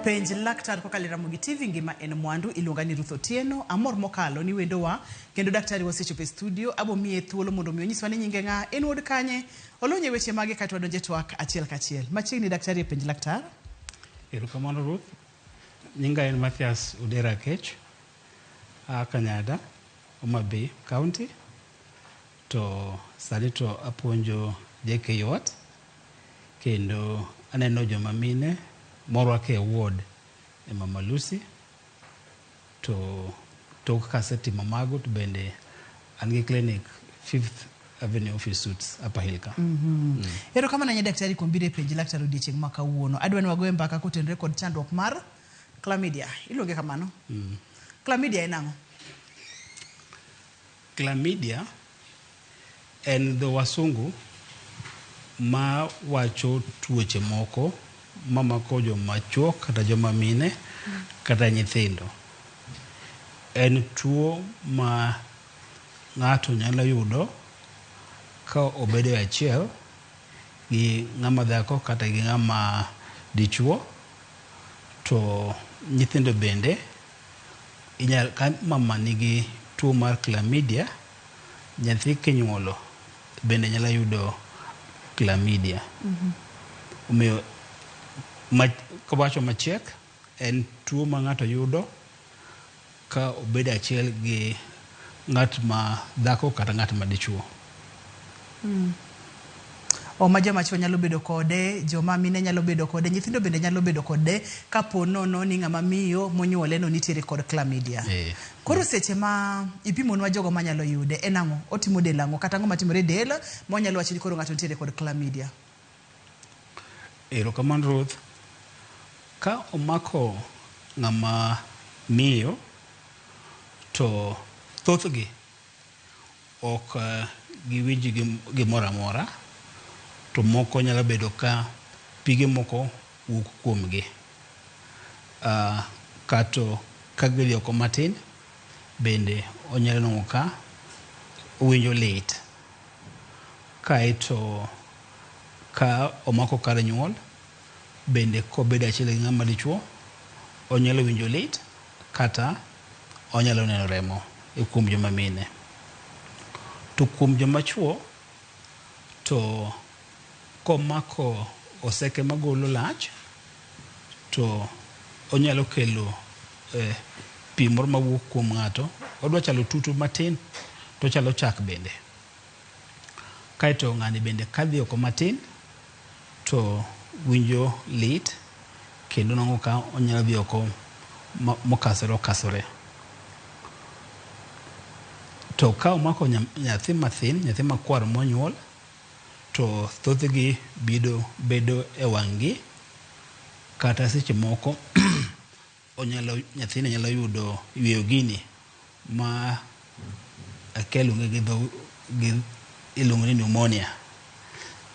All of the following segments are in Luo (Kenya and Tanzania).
Penj laktar kokali RamogiTV ngima en mwandu iluonga ni Ruth Otieno amor mokalo ni wendowa kendo daktari wasechopo studio abo miye thuolo mondo mi onyiswa ni nyinge nga en wod kanye olonye weche mage katwa donje twak achiel kachiel machiegni daktari penj laktar. Erokamano Ruth, nyinga en Mathias Udera Kech Kanyada Homa Bay County to sani to apuonjo JK kendo aneno joma mine morwake e ward e Mama Lucy to tok kasetimo mago to bende an gi clinic 5th Avenue Office Suites Upper Hilka. Erokamano ne daktari kuom biro e penj laktar odiochieng' ma kawuono. Adwa ni wagoye mbaka kotenore kod chandruok mar Chlamydia. Iluonge kamano. Chlamydia en ang'o? Chlamydia en dho wasungu ma wacho tuoche moko mamako joma chuo kata joma mine kata nyithindo. En tuo ma ng'ato nyalo yudo ka obedo achiel gi ng'ama dhako kata gi ng'ama dichuo, to nyithindo bende inyal ka mama nigi tuo mar Chlamydia, nyathi kinyuolo bende nyalo yudo Chlamydia. Omiyo kawacho machiek en tuo ma ng'ato yudo ka obedo achiel gi ng'at ma dhako kata ng'at ma dichuo. Ma joma chuo nyalo bedo kode, joma mine nyalo bedo kode, nyithindo bende nyalo bedo kode kapo nono ni ng'ama miyo monyuole no nitiere kod Chlamydia. Koro seche ma ipimonwa jogo manyalo yude en ang'o? Otimo del ang'o kata ang'o matimore del monyalo wacho ni koro ng'ato nitiere kod Chlamydia? Erokamano Ruth, ka omako ng'ama miyo to thothgi ok giwinj gimoro amora, to moko nyalo bedo ka pige moko wuok kuomgi. Kato ka gidhi oko matin bende onyalo neno ka owinjo lit. Kaeto ka omako kar nyuol bende kobedo achiel gi ng'ama dichuo onyalo winjo lit kata onyalo neno remo e kuom joma mine. To kuom joma chuo to komako oseke magolo lach to onyalo kelo pi moro mawuok kuom ng'ato, odwa chalo tutu matin to chalo chak bende. Kaeto ng'ani bende kadhi oko matin to winjo lit kendo nang'o ka onyalo dhi oko mokasore. To ka omako nyathi mathin, nyathi makwar monyuol, to thothgi bedo e wang'gi kata seche moko nyathini nyalo yudo yweyo gini ma kelonge gi iluongo ni pneumonia.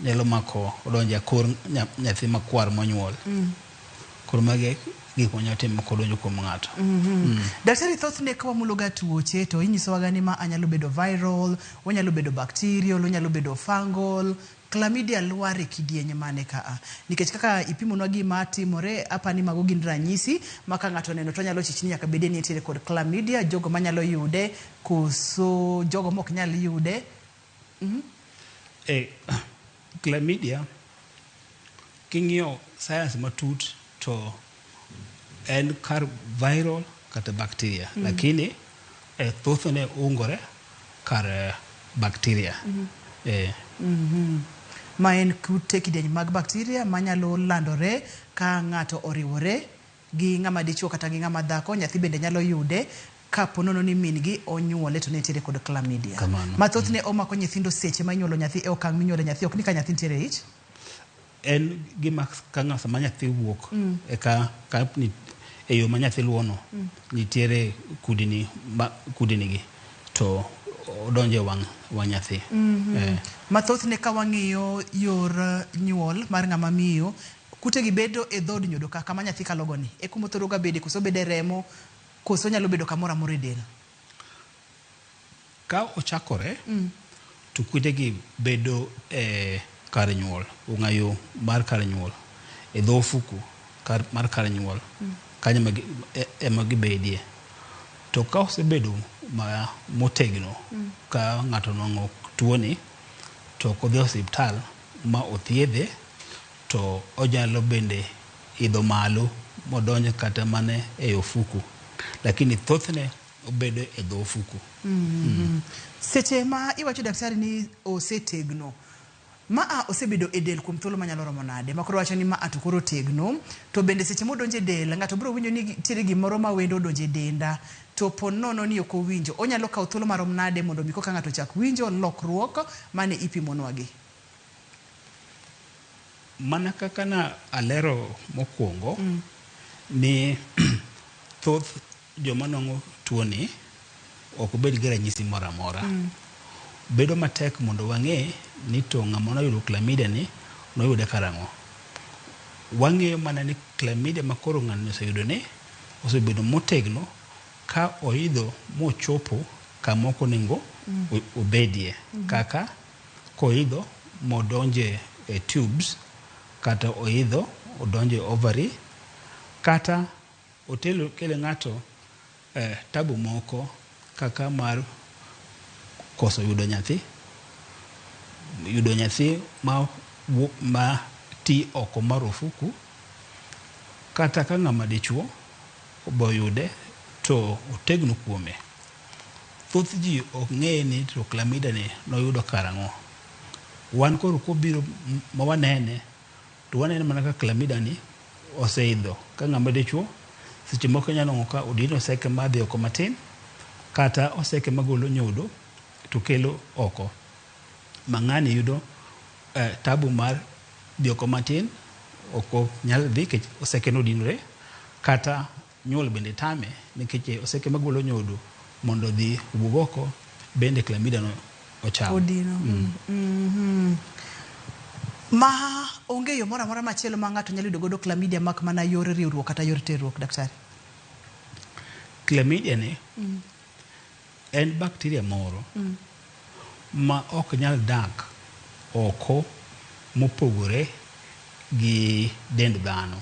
Nyalo mako odonjo e kor nyathi makwar monyuol. Koro magi gik manyalo timo kodonjo kuom ng'ato. Daktari, thothne ka wamuloga tuoche to inyisowaga ni ma anyalo bedo viral, onyalo bedo bacterial, onyalo bedo fungal. Chlamydia lwar e kidienje mane kaa? Nikech kaka ipimonwa gima timore apani mago gin ranyisi ma ka ng'ato neno to nyalo chichni nyaka bede ni nitiere kod Chlamydia, jogo manyalo yude koso jogo mok nyal yude. Chlamydia king'iyo science matut to en kar viral kata bacteria, lakini thothne ungore kar bacteria. Ma en kute kidienje mag bacteria manyalo landore ka ng'ato oriwore gi ng'ama dichuo kata gi ng'ama dhako. Nyathi bende nyalo yude kapo nono ni min gi onyuole to nitiere kod Chlamydia. Mathothne omako nyithindo seche ma inyuolo nyathi e okang' minyuole nyathi, ok ni ka nyathi nitiere ich. En gima ka ng'asa ma nyathi wuok e yo ma nyathi luono nitiere kudini gi to odonjo e wang' nyathi. Mathothne ka wang'iyo yor nyuol mar ng'ama miyo, kute gi bedo e dhod nyodo kama nyathi kalogoni e kuma othoroga bede koso bede remo koso nyalo bedo kamoro amora e del. Ka ochakore to kute gi bedo kar nyuol, ong'ayo mar kar nyuol, e dho ofuku mar kar nyuol kanyo ema gibedie. To ka osebedo motegno ka ng'ato nwang'o tuoni to kodhi osiptal ma othiedhe to onyalo bende idho malo modonjo kata mane e ofuku, lakini thothne obedo e dho ofuku. Seche ma iwacho daktari ni osetegno, maa osebedo e del kuom thuolo manyalo romo nade makoro wacho ni maa to koro tegno, to bende seche modonjo e del ng'ato biro winjo ni tiere gimoro ma wendo odonjo e denda to po nono ni ok owinjo, onyalo kawo thuolo marom nade mondo mi koka ng'ato chak winjo lokruok mane ipimonwagi? Mana kaka na alero mokwongo ni thoth joma nwang'o tuoni ok bed gi ranyisi moro amora. Bedo matek mondo wang'e ni to ng'ama noyudo Chlamydia ni noyude karang'o. Wang'eyo mana ni Chlamydia ma koro ng'ano oseyudo ni osebedo motegno ka oidho mochopo kama ok onego obedie, kaka koidho modonje e tubes, kata oidho odonje ovary, kata otelo kele ng'ato tabu moko kaka mar koso yudo nyathi ma ti oko mar ofuku, kata ka ng'ama dichuo oboyude to otegno kuome. Thoth ji ok ng'e ni to Chlamydia ni noyudo karang'o. Wan koro kobiro ma wanene to wanene mana ka Chlamydia ni oseidho ka ng'ama dichuo. Seche moko nyalo ng'o ka odino oseke madhi oko matin, kata oseke magolo nyodo to kelo oko. Mang'ani yudo tabu mar dhi oko matin, oko nyalo dhi kech oseke nodinore, kata nyuol bende tame nikech oseke magolo nyodo mondo dhi wuog oko bende Chlamydia no ochamo. Odino. Ma onge yo moro amora machielo ma ng'ato nyalo yudo godo Chlamydia mak mana yor riwruok kata yor terruok, daktari? Chlamydia ni en bakteria moro ma ok nyal dak oko mopogore gi dend dhano.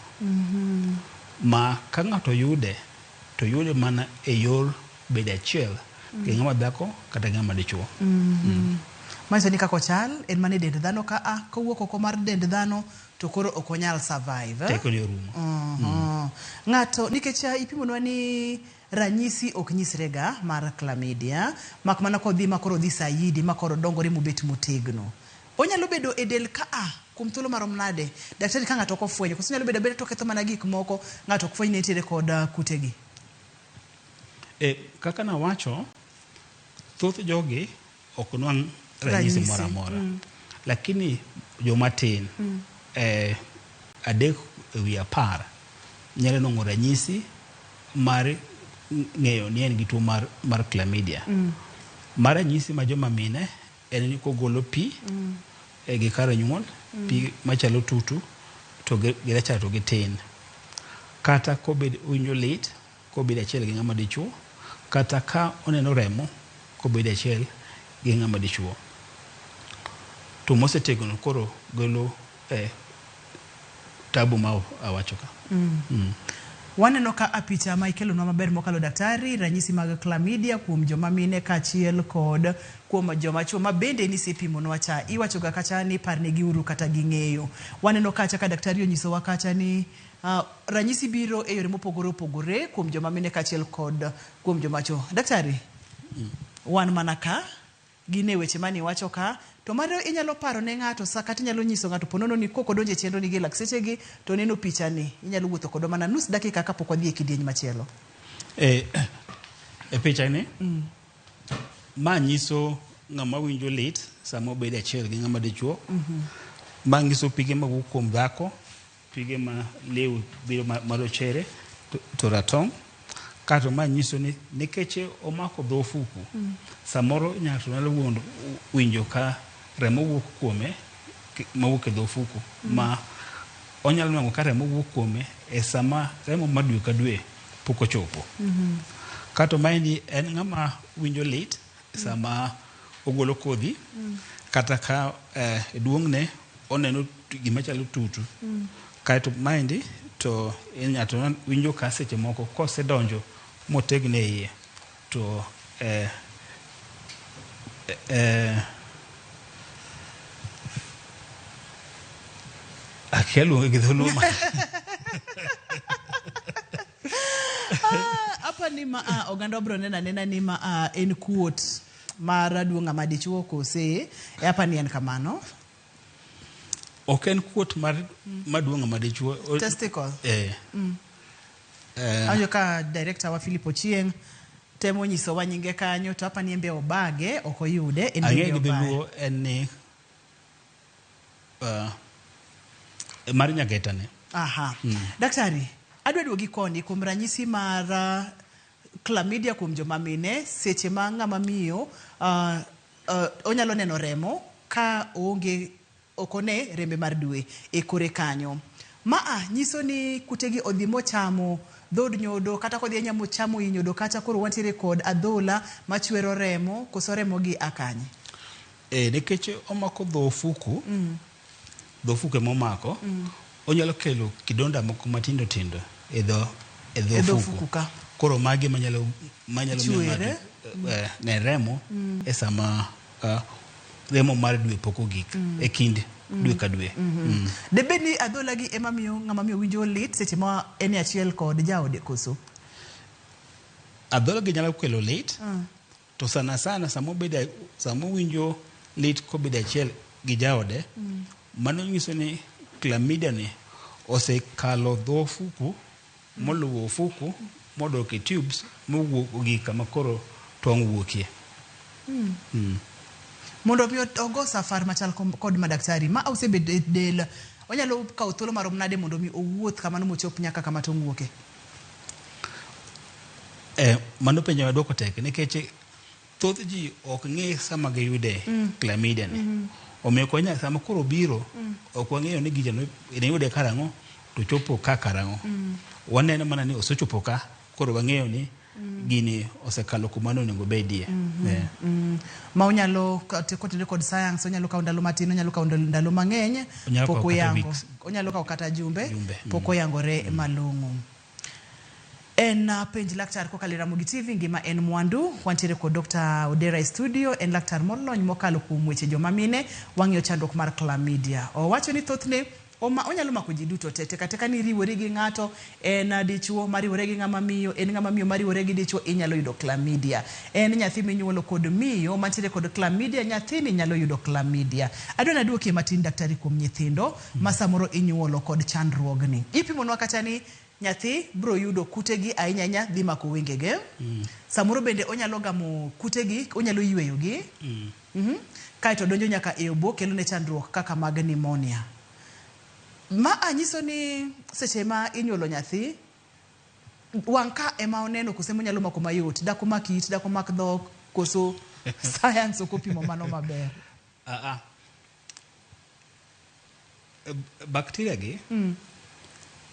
Ma ka ng'ato yude to yude mana e yor bede achiel gi ng'ama dhako kata ng'ama dichuo. Manyiso ni kako chal en mana e dend dhano ka kowuok oko mar dend dhano to koro ok onyal survive. Teko ni orumo. Ng'ato nikech ipimonwa ni ranyisi ok nyisrega mar Chlamydia, mak mana kodhi makoro dhi saidi makoro dongore mobet motegno. Onyalo bedo e del ka kuom thuolo marom nade daktari ka ng'ato ok ofwenyo? Koso nyalo bedo to ketho mana gik moko ng'ato ok fweny ni nitiere kod kutegi. Kaka na wacho, thoth jogi ok nwang' ranyisi moro amora. Lakini jomatin adek ewi 10 nyalo nwang'o ranyisi mar ng'eyo ni en gi tuo mar Chlamydia. Mar ranyisi ma joma mine en ni kogolo pi gi kar nyuol, pi machalo tutu to girachar to gitin, kata kobed winjo lit kobed achiel gi ng'ama dichuo, kata ka oneno remo kobed achiel gi ng'ama dichuo. To mosetegno koro golo tabu ma awacho ka. Waneno ka picha ma ikelonwa maber mokalo daktari, ranyisi mag Chlamydia kuom joma mine kachiel kod kuom joma chuo ma bende ni sipimonwa cha. Iwacho ga kacha ni parne gi uru kata gi ng'eyo. Waneno kacha ka daktari onyisowa kacha ni ranyisi biro e yore mopogore opogore kuom joma mine kachiel kod kuom joma chuo. Daktari, wan mana ka gine weche mani wacho ka to maro inyalo paro ne ng'ato sa kata inyalo nyiso ng'ato ponono ni koko donje chenro ni gi lakseche gi to neno picha ni inyalo wuotho kodo mana nus dakika kapok wadhi e kidieny machielo. Picha ni ma nyiso ng'ama winjo lit sama obed achiel gi ng'ama dichuo. Ma nyiso pige mawuok kuom dhako, pige ma lew biro marochere to ratong', kato ma nyiso ni nikech omako dho ofuku samoro ng'ato nyalo winjo ka remo wuok kuome mawuok e dho ofuku, ma onyalo nwang'o ka remo wuok kuome e sama remo ma dwe ka dwe pok ochopo. Kato maendi en ng'ama winjo lit sama ogolo kodhi, kata ka duong'ne oneno gima chalo tutu. Kato maendi to inyato winjo ka seche moko kosedonjo motegne iye to akelu gi dhuluma apa ni ma oganda bro nena ni ma en kuot mar duonga madichuo kose apa ni en kamano oken kuot mar maduonga madichuo testicle ayo ka director wa Philip Ochieng temo nyiso wa nyinge kanyo to apa ni embe obage okoyude en be obage en ni mar nyagetane aha daktari adwa duogi koni kuom ranyisi mar Chlamydia kuom joma mine seche ma ng'ama miyo onyalo neno remo ka onge okone rembe mar dwe e kore kanyo nyiso ni kutegi odhimo chamo dhod nyodo kata kodhi nyamo chamo inyodo kata koro wantiere kod adhola machwero remo koso remo gi akanye nikech omako dhofuku dhofuku momako onyalo kelo kidonda moko matindo tindo e dhofuku koro magi manyalo ne remo e sama remo mar dwe poko gik e kind dwe ka dwe debe ni adhola gi ema miyo ng'ama miyo winjo lit seche ma en achiel kod jaode koso adhola gi nyalo kelo lit to sana samo winjo lit ko bede achiel gi jaode mano nyiso ni Chlamydia ni osekalo dhofuku moluwo ofuku modok e tubes mowuok gi kama koro tong' wuokie mondo mi ogo safar machal kod madaktari ma osebed del onyalo kawo thuolo marom nade mondo mi owuoth kamano mochop nyaka kama tong' wuokie mano penjo maduoko tek nikech thoth ji ok ng'e sama giyude Chlamydia ni omiyo konya sama koro biro ok wang'eyo ni gijano yude karang'o to chopo ka karang'o waneno mana ni osechopo ka koro wang'eyo ni gini osekalo kumano onego bedie ma onyalo kotende kod science onyalo kawo ndalo matin onyalo kawo ndalo mang'eny pok oyango onyalo kawo kata jumbe pok oyangore malong'o en penj laktar kokalo RamogiTV ngima en mwandu wantiere kod Dr. Odera studio en laktar molony mokalo kuom weche joma mine wang'iyo chandruok mar Chlamydia owacho ni thothne onyalo mako ji duto tete kata ni riwore gi ng'ato en dichuo mariwore gi ng'ama miyo en ng'ama miyo mariwore gi dichuo inyalo yudo Chlamydia en nyathi minyuolo kod miyo mantiere kod Chlamydia nyathini nyalo yudo Chlamydia adwa naduokie matin daktari kuom nyithindo ma samoro inyuolo kod chandruogni ipimonwa kata ni nyathi bro yudo kutegi ahinya dhi mako wengege samoro bende onyalo gamo kutegi onyalo yweyogi kaito donjo nyaka e obo kelo ne chandruok kaka mag pneumonia anyiso ni seche ma inyuolo nyathi wangka ema oneno kose monyalo mako mayot dako makit dako mak dhok koso science okopimo mano maber bakteria gi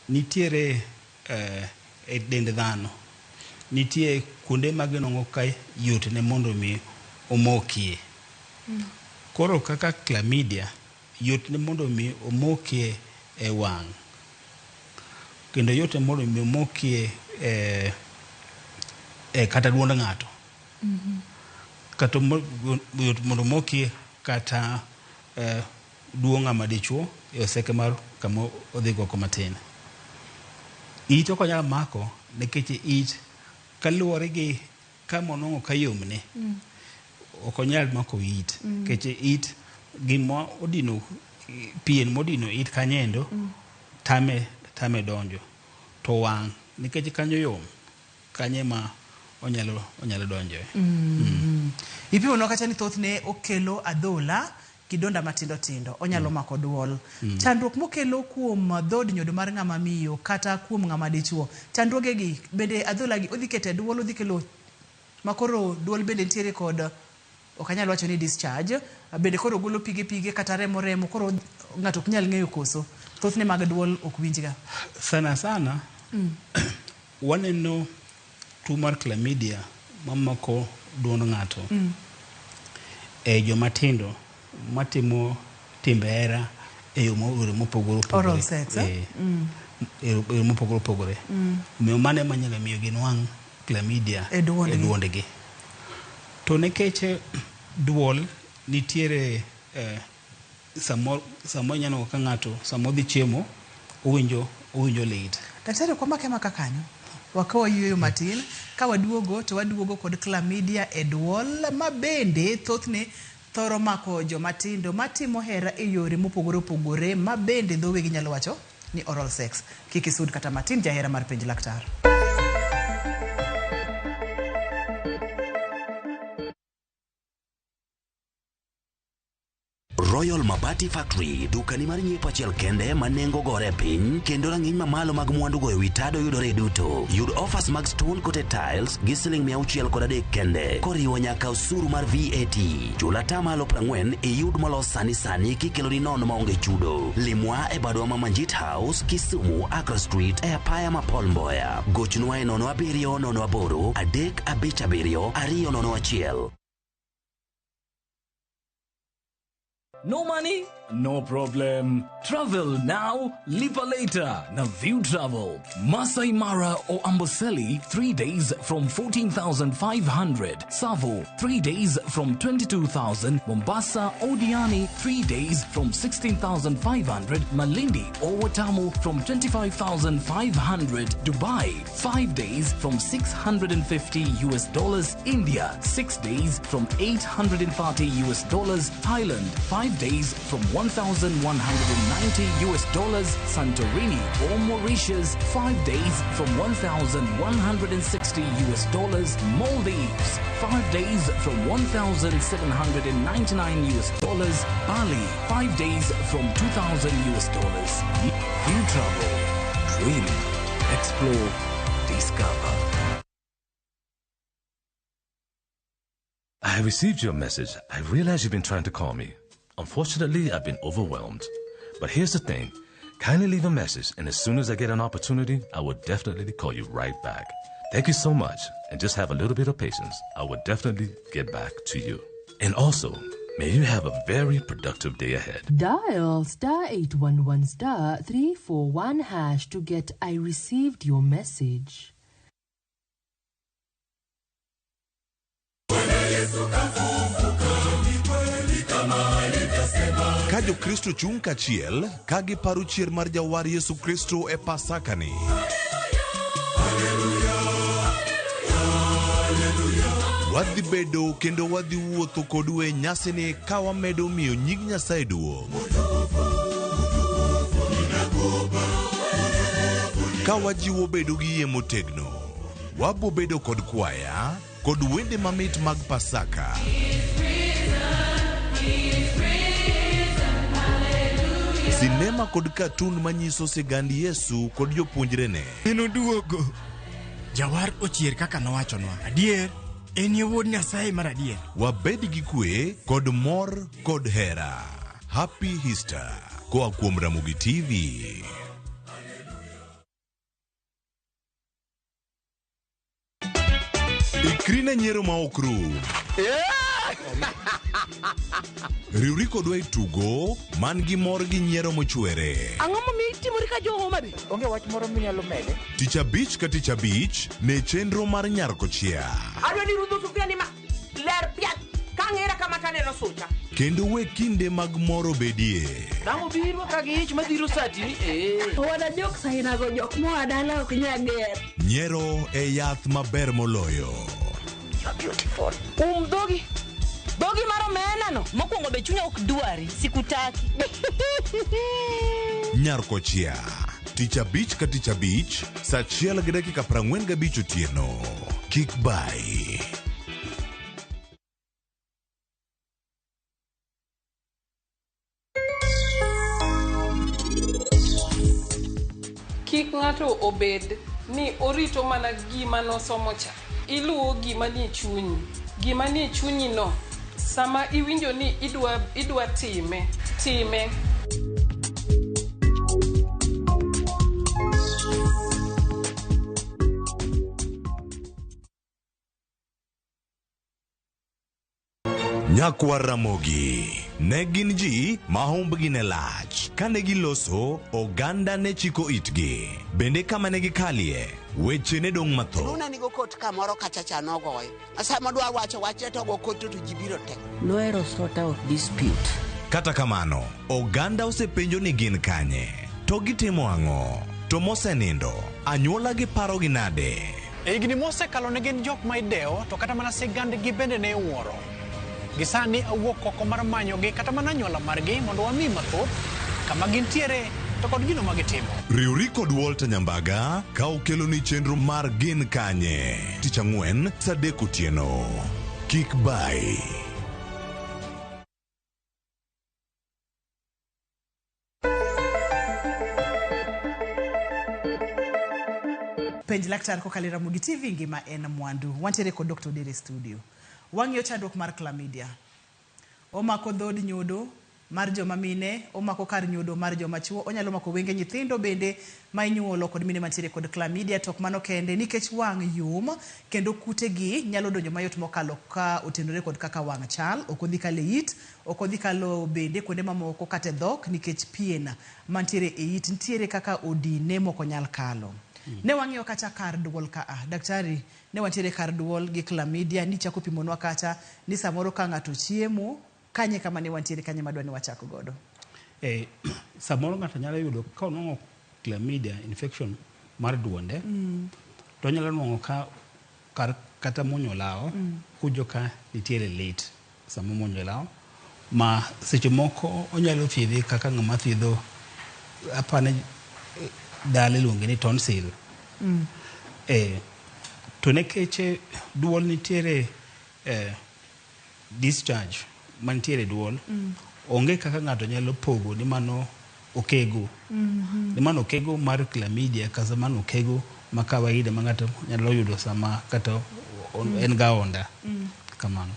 nitiere e dend dhano nitie kuonde maginong'o ka yot ne mondo mi omokie koro kaka Chlamydia yot ne mondo mi omokie e wang' kendo yot ne mondo mi omokie kata duond ng'ato kata yot mondo omokie kata duong' ng'ama dichuo e oseke mar kama odhi goko matin it ok onyalo mako nikech it kaluwore gi kama onong'o kayomne ok onyal mako it nikech it gima odino pien modino it kanyendo tame donjo to wang' nikech kanyo yom kanye ma onyalo donjo ipimonwa kata ni thothne okelo adhola kidonda matindo tindo onyalo mako duol chandruok mokelo kuom dhod nyodo mar ng'ama miyo kata kuom ng'ama dichuo chandruoge gi bende adhola gi odhi kete duol odhi kelo makoro duol bende nitiere kod ok anyal wacho ni discharge bende koro golo pige kata remo koro ng'ato ok nyal ng'eyo koso thothne mag duol ok winjga sana waneno tuo mar Chlamydia mamako duond ng'ato e joma tindo matimo timbe hera e yo mopogore oral sex mopogore opogore. Omiyo mane manyalo miyo gin wang' Chlamydia e duondegi. To nekech duol nitiere samo nyano ka ng'ato samo dhi chiemo owinjo lit. Daktari, kwa maka kanyo wakawa yueyo matin ka waduogo to waduogo kod Chlamydia e duol ma bende thothne thoro mako jomatindo matimo hera e yore mopogore opogore ma bende dhowegi nyalo wacho ni oral sex. Kik isud kata matin, jahera mar penj laktar. Royal Mabati Factory, dukani mar nyiepo achiel kende ma nengo gore piny kendo rang'iny mamalo mag mwandu go ewi tado yudore duto. Yud offers mag stone coated tiles gi siling 603 kende koriwo nyaka osuru mar VAT. Chula tamalo 40 iyud molos sani kikelo ni nono maonge chudo. Limwa e badwa ma Manjit House, Kisumu, Accra Street e apaya ma Paul Mboya. Gochnwa e 0708 357 201. No money? No problem. Travel now, lipa later. Na View Travel. Masai Mara or Amboseli, 3 days from 14,500. Savo, 3 days from 22,000. Mombasa, Odiani, 3 days from 16,500. Malindi or Watamu from 25,500. Dubai, 5 days from $650. India, 6 days from $840. Thailand, 5 days from $1,190. Santorini or Mauritius, 5 days from $1,160. Maldives, 5 days from $1,799. Bali, 5 days from $2,000. You travel, dream, explore, discover. I received your message. I realize you've been trying to call me. Unfortunately, I've been overwhelmed. But here's the thing. Kindly leave a message, and as soon as I get an opportunity, I will definitely call you right back. Thank you so much, and just have a little bit of patience. I will definitely get back to you. And also, may you have a very productive day ahead. Dial *811 *341# to get I received your message. Ka Jo-Kristo chung' kachiel ka giparo chier mar Jawar Yesu Kristo e Pasakani. Wadhi bedo kendo wadhi wuotho kodu e nyasini ka wamedo miyo nying Nyasaye duong'. Ka wajiwo bedo gi yie motegno, wabo bedo kod kwaya kod wende mamit mag Pasaka. Sinema kod katun manyiso sigand Yesu kod jopuonjrene. Eno duogo. Jawar ochier kaka nowachonwa. Adier, en wuod Nyasaye mar adier. Wabed gi kwe kod mor kod hera. Happy Easter. Koa kuom Ramogi TV. Ikrine nyiero ma ok rum. Riwri kodwa e tugo man gi mor gi nyiero mochwere. Ang'o momiyo itimori ka Homa Bay? Onge wach moro minyalo mede. Tich abich ka tich abich ne chenro mar nyarko chia. Adwa ni rudho sufria ni ma ler piat ka ng'era kama taneno sucha. Kendo we kinde mag moro bedie. Damo biro ka gi ich madhiro sati. Wada jok sahina go jok moa dala ok nyager. Nyiero e yath maber moloyo. Beautiful. Dogi. Dogi maro mena no. Mokwongo be chunya ok dwari, sikutaki. Nyarko chia. Tich abich ka tich abich, saa 1:45 otieno. Kik bai. Kik ng'ato obed ni orito mana gima nosomo cha. Iluwo gima nie chunyi. Gima nie chunyi no. Sama iwinjo ni idwa time. Nyakwa Ramogi ne gin ji mahumbgi ne lach. Kane giloso, oganda ne chiko itgi. Bende kama ne gikalie, weche ne dong' matho. Nuna nigo kot kamoro kachacha nogoy. Asa madwa wacho to go kot to jibiro tek. Noero sort out dispute. Kata kamano, oganda osepenjo ni gin kanye. To gitimo ang'o? To mosenindo, anyuola gi paro gi nade? Higni mosekalo ne gin jok ma ideo, to kata mana sigandgi bende ne wuoro. Gisani awuok oko mar manyogi kata mana anyuola margi mondo wami mathoth kama gintiere to kod gino ma gitimo. Riwri kod Walter Nyambaga ka okelo ni chenro mar gin kanye. Tich Ang'wen, saa 3 otieno. Kik bai. Penj laktar kokalo RamogiTV ngima en mwandu. Wantiere kod Dr. Dere studio. Wang'iyo chandruok mar Chlamydia. Omako dhod nyodo mar joma mine, omako kar nyodo mar joma chuo, onyalo mako wenge nyithindo bende ma inyuolo kod mine mantiere kod Chlamydia. Tok mano kende nikech wang' yum kendo kutegi nyalo donjo mayot mokalo ka otenore kod kaka wang' chal, ok odhi kalo e it, ok odhi kalo bende kuonde mamoko kata dhok nikech pien mantiere e it nitiere kaka odine moko nyal kalo. Ne wang'iyo kata kar duol ka daktari ne wantiere kar duol gi Chlamydia ni chako pimonwa kata ni samoro ka ng'ato chiemo kanye kama ne wantiere kanye madwa ni wachako godo. Samoro ng'ato nyalo yudo ka onwang'o Chlamydia infection mar duonde to nyalo nwang'o ka kata muonyo lao kujo ka nitiere lit sama muonyo lao ma seche moko onyalo thiedhi kaka ng'ama thiedho apane dale luonge ni tonsil. To nekech duol nitiere discharge mantiere duol, onge kaka ng'ato nyalo pogo ni mano okego. Ni mano okego mar Chlamydia kasa mano okego ma kawaida ma ng'ato nyalo yudo sama kata en ga onda. Kamano.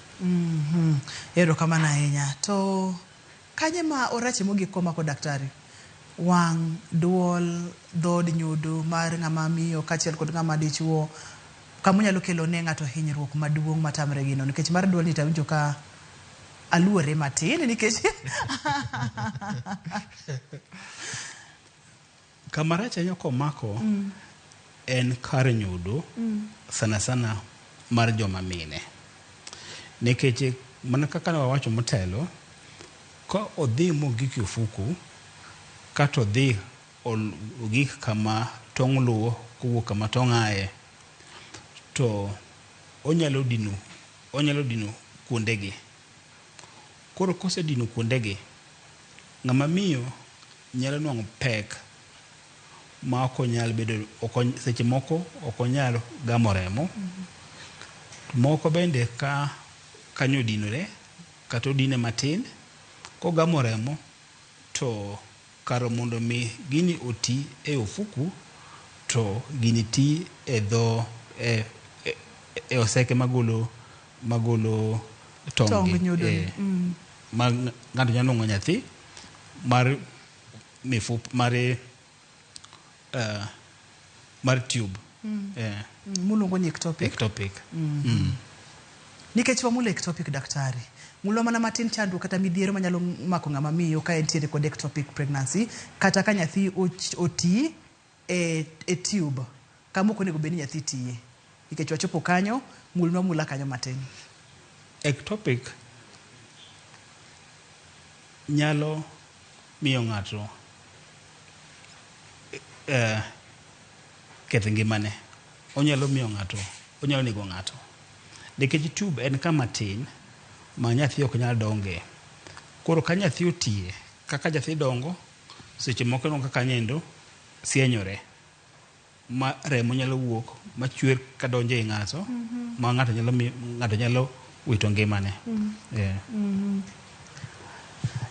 Ero kamano ahinya. To kanye ma orache mogik komako daktari? Wang', duol, dhod nyodo mar ng'ama miyo kachiel kod ng'ama dichuo kama nyalo kelo ne ng'ato hinyruok maduong' matamre gino nikech mar duol ni tawinjo ka aluore matin nikech kamaracha nyoko mako en kar nyodo sana sana mar joma mine nikech mana kaka ne wawacho motelo ka odhi mogik ofuku kato dhi ogik kama tong' luwo kowuok kama tong' aye to onyalo dino kuondegi. Koro kose dino kuondegi ng'ama miyo nyalo nwang'o pek ma ok onyal bedo seche moko ok onyal gamo remo. Moko bende ka kanyo dinore kata odine matin kogamo remo to karo mondo mi gini oti e ofuku to gini ti e dho e oseke magolo tongi ma ng'ato nyalo nwang'o nyathi mar mifup mar tube muluongo ni ectopic. Nikech wamulo ectopic daktari mulo mana matin chandruok kata midhiero manyalo mako ng'ama miyo ka entiere kod ectopic pregnancy kata ka nyathi oti e tube kama ok onego bed ni nyathi tiye nikech wachopo kanyo mulno mula kanyo matin. Ectopic nyalo miyo ng'ato ketho ngimane, onyalo nego ng'ato nikech tube en kama tin ma nyathi ok nyal donge. Koro ka nyathi otiye kaka nyathi dongo seche moko no kaka nyendo sienyore ma remo nyalo wuok ma chwer ka donjo e ng'ato ma ng'ato nyalo wito ngimane.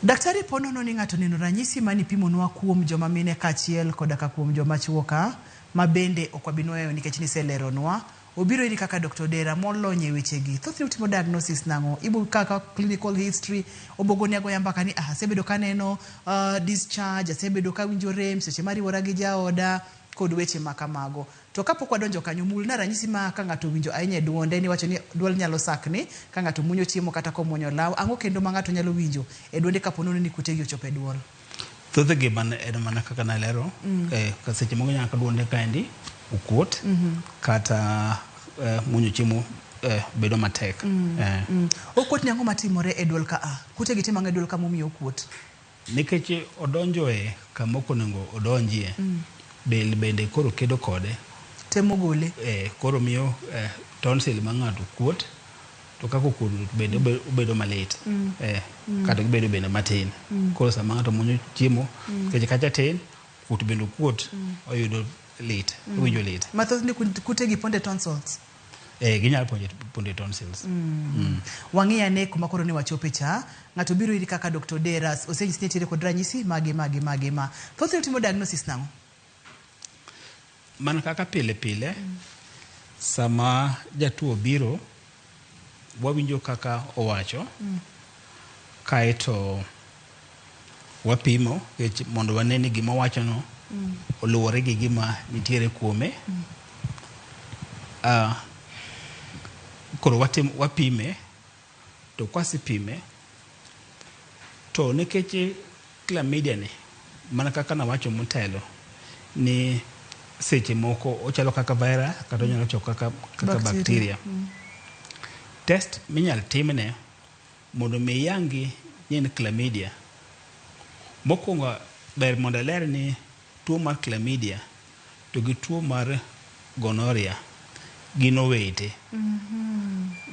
Daktari ponono ni ng'ato neno ranyisi mani pimonwa kuom joma mine kachiel kodaka kuom joma chuo ka ma bende ok wabinoeyo nikech ni seleronwa obiro iri kaka Dr. Dera molonye wechegi thothne utimo diagnosis nango ibu kaka clinical history obogoni ago yambaka ni asebedo kaneno discharge asebedo ka winjo rem seche mariwora gi jaoda kod weche makamago. To kapok wadonjo kanyo mulna ranyisi ma ka ng'ato winjo ahinya duonde ni wacho ni duol nyalo sakni ka ng'ato muonyo chiemo kata komuonyo law, ang'o kendo ma ng'ato nyalo winjo e duonde kaponono ni kutegi ochopo e duol? Thoth gi en mana kaka nalero, ka seche moko nyaka duonde kaendi okuot kata muonyo chiemo bedo matek. Okuot ni ang'o matimore e duol ka kutegi timo ang'o e duol ka momiyo okuot? Nikech odonjo e kama ok onego odonjie, del bende koro kedo kode, temo gole, koro miyo tonsil ma ng'ato kuot, to kako kuot bende obedo malit, kata gibedo bende matin. Koro sama ng'ato muonyo chiemo keche kacha tin, kuot bende kuot, oyudo lit, owinjo lit. Mathoth ni kutegi ponde tonsils? Ginyalo ponde tonsils. Wang'i ane kuma koro ne wachope cha, ng'ato biro iri kaka Dr. Deras, osenyisi ni tiere kod ranyisi mage. Thoth ni utimo diagnosis nang'o? Man kaka pile, sama jatuo biro, wawinjo kaka owacho, kaeto wapimo mondo wane ni gima wachono oluwore gi gima nitiere kuome. Koro wapime, to kwasipime, to nikech Chlamydia ni, mana kaka nawacho motelo, ni seche moko ochalo kaka virus kata onyalo choko kaka bacteria. Test minyal timne mondo mi yangi ni Chlamydia. Mokwongo ber mondo ler ni tuo mar Chlamydia to gi tuo mar gonorrhea gin owete.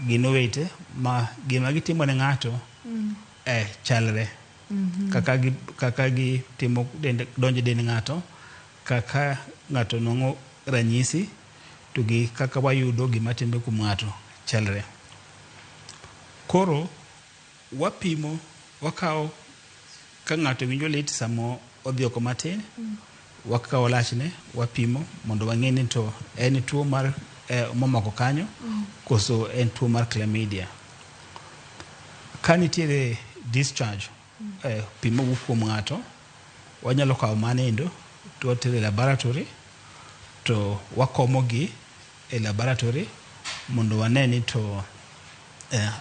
Gin owete ma gima gitimo ne ng'ato chalre. Kaka gitimo donjo dend ng'ato, kaka ng'ato nwang'o ranyisi, to gi kaka wayudo gima timbe kuom ng'ato chalre. Koro wapimo, wakawo ka ng'ato winjo lit samo odhi oko matin, wakawo lachne, wapimo mondo wang'e ni to en tuo mar momako kanyo, koso en tuo mar Chlamydia. Ka nitiere discharge, pimo wuok kuom ng'ato, wanyalo kawo manendo, to watere laboratory, to wakomogi e laboratory mondo wane ni to